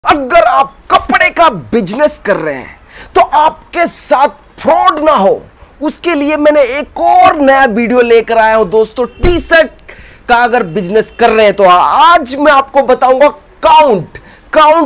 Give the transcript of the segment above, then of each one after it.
अगर आप कपड़े का बिजनेस कर रहे हैं तो आपके साथ फ्रॉड ना हो, उसके लिए मैंने एक और नया वीडियो लेकर आया हूं दोस्तों। टी शर्ट का अगर बिजनेस कर रहे हैं तो आज मैं आपको बताऊंगा काउंट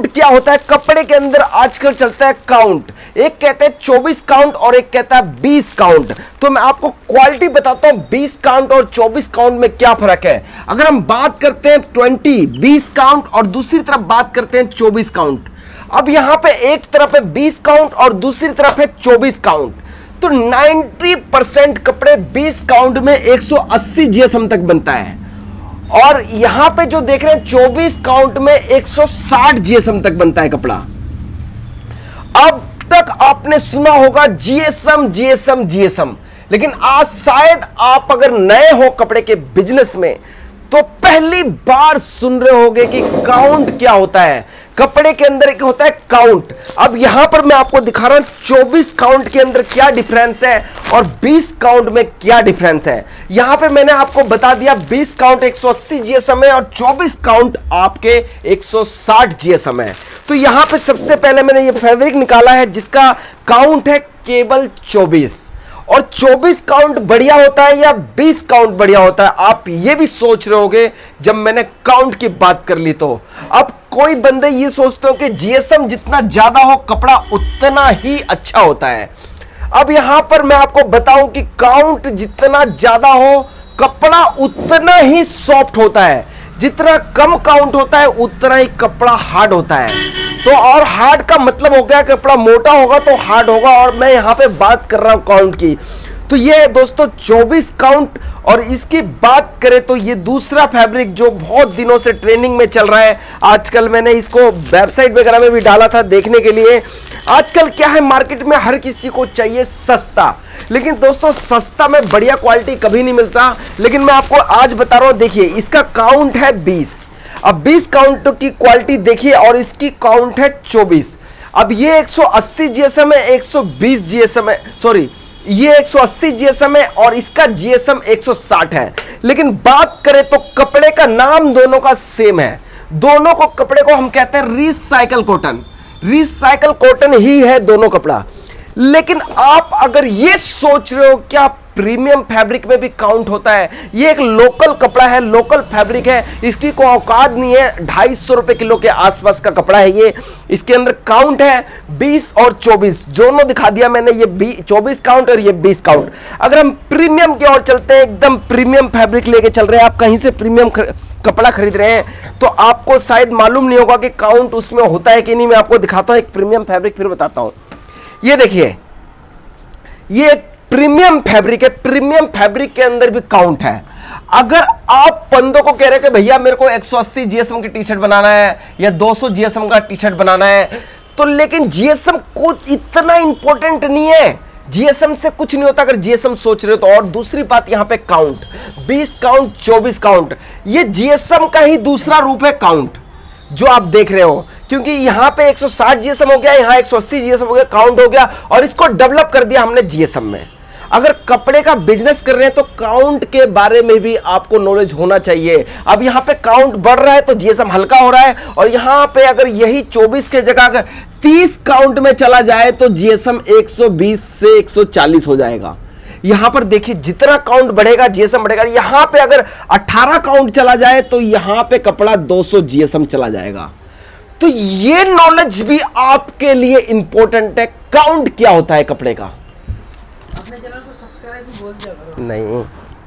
क्या होता है। कपड़े के अंदर आजकल चलता है काउंट, एक कहते हैं 24 काउंट और एक कहता है 20 काउंट। तो मैं आपको क्वालिटी बताता हूं 20 काउंट और 24 काउंट में क्या फर्क है। अगर हम बात करते हैं 20 काउंट और दूसरी तरफ बात करते हैं 24 काउंट। अब यहां पे एक तरफ है 20 काउंट और दूसरी तरफ है 24 काउंट। तो 90% कपड़े 20 काउंट में 180 जीएसएम तक बनता है और यहां पे जो देख रहे हैं 24 काउंट में 160 जीएसएम तक बनता है कपड़ा। अब तक आपने सुना होगा जीएसएम, लेकिन आज शायद आप अगर नए हो कपड़े के बिजनेस में तो पहली बार सुन रहे होंगे कि काउंट क्या होता है। कपड़े के अंदर एक होता है काउंट। अब यहां पर मैं आपको दिखा रहा हूं 24 काउंट के अंदर क्या डिफरेंस है और 20 काउंट में क्या डिफरेंस है। यहां पे मैंने आपको बता दिया 20 काउंट 180 जीएसएम है और 24 काउंट आपके 160 जीएसएम है। तो यहां पे सबसे पहले मैंने ये फैब्रिक निकाला है जिसका काउंट है केवल 24। और 24 काउंट बढ़िया होता है या 20 काउंट बढ़िया होता है, आप ये भी सोच रहे होगे जब मैंने काउंट की बात कर ली। तो अब कोई बंदे ये सोचते हो कि जीएसएम जितना ज्यादा हो कपड़ा उतना ही अच्छा होता है। अब यहां पर मैं आपको बताऊं कि काउंट जितना ज्यादा हो कपड़ा उतना ही सॉफ्ट होता है, जितना कम काउंट होता है उतना ही कपड़ा हार्ड होता है। तो और हार्ड का मतलब हो गया कपड़ा मोटा होगा तो हार्ड होगा, और मैं यहां पे बात कर रहा हूं काउंट की। तो ये है दोस्तों 24 काउंट। और इसकी बात करें तो ये दूसरा फैब्रिक जो बहुत दिनों से ट्रेंडिंग में चल रहा है, आजकल मैंने इसको वेबसाइट वगैरह में भी डाला था देखने के लिए। आजकल क्या है, मार्केट में हर किसी को चाहिए सस्ता, लेकिन दोस्तों सस्ता में बढ़िया क्वालिटी कभी नहीं मिलता। लेकिन मैं आपको आज बता रहा हूं, देखिए इसका काउंट है 20। अब 20 काउंट की क्वालिटी देखिए और इसकी काउंट है 24। अब ये 180 जीएसएम है, 120 जीएसएम है, सॉरी ये 180 जीएसएम है और इसका जीएसएम 160 है। लेकिन बात करें तो कपड़े का नाम दोनों का सेम है। दोनों को कपड़े को हम कहते हैं रिसाइकल कॉटन ही है दोनों कपड़ा। लेकिन आप अगर ये सोच रहे हो क्या प्रीमियम फैब्रिक में भी काउंट होता है, ये एक लोकल कपड़ा है, लोकल फैब्रिक है, इसकी कोई औकात नहीं है। 250 रुपए किलो के आसपास का कपड़ा है ये। इसके अंदर काउंट है 20 और 24 दोनों दिखा दिया मैंने, ये 24 काउंट और ये 20 काउंट। अगर हम प्रीमियम की ओर चलते हैं, एकदम प्रीमियम फैब्रिक लेके चल रहे हैं, आप कहीं से प्रीमियम कपड़ा खरीद रहे हैं तो आपको शायद मालूम नहीं होगा कि काउंट उसमें होता है कि नहीं। मैं आपको दिखाता हूं एक प्रीमियम फैब्रिक, फिर बताता हूं। ये देखिए ये एक प्रीमियम फैब्रिक है, प्रीमियम फैब्रिक के अंदर भी काउंट है। अगर आप बंदों को कह रहे हैं कि भैया मेरे को 180 जीएसएम की टी शर्ट बनाना है या 200 जीएसएम का टी शर्ट बनाना है, तो लेकिन जीएसएम को इतना इंपॉर्टेंट नहीं है, जीएसएम से कुछ नहीं होता अगर जीएसएम सोच रहे हो तो। और दूसरी बात यहां पे काउंट 20 काउंट 24 काउंट, ये जीएसएम का ही दूसरा रूप है काउंट जो आप देख रहे हो, क्योंकि यहां पे 160 जीएसएम हो गया, यहां 180 जीएसएम हो गया, काउंट हो गया और इसको डेवलप कर दिया हमने जीएसएम में। अगर कपड़े का बिजनेस कर रहे हैं तो काउंट के बारे में भी आपको नॉलेज होना चाहिए। अब यहां पे काउंट बढ़ रहा है तो जीएसएम हल्का हो रहा है, और यहां पे अगर यही 24 के जगह अगर 30 काउंट में चला जाए तो जीएसएम 120 से 140 हो जाएगा। यहां पर देखिए जितना काउंट बढ़ेगा जीएसएम बढ़ेगा। यहां पे अगर 18 काउंट चला जाए तो यहां पे कपड़ा 200 जीएसएम चला जाएगा। तो ये नॉलेज भी आपके लिए इंपॉर्टेंट है, काउंट क्या होता है कपड़े का। अपने चैनल को सब्सक्राइब भी बोल दिया करो। नहीं।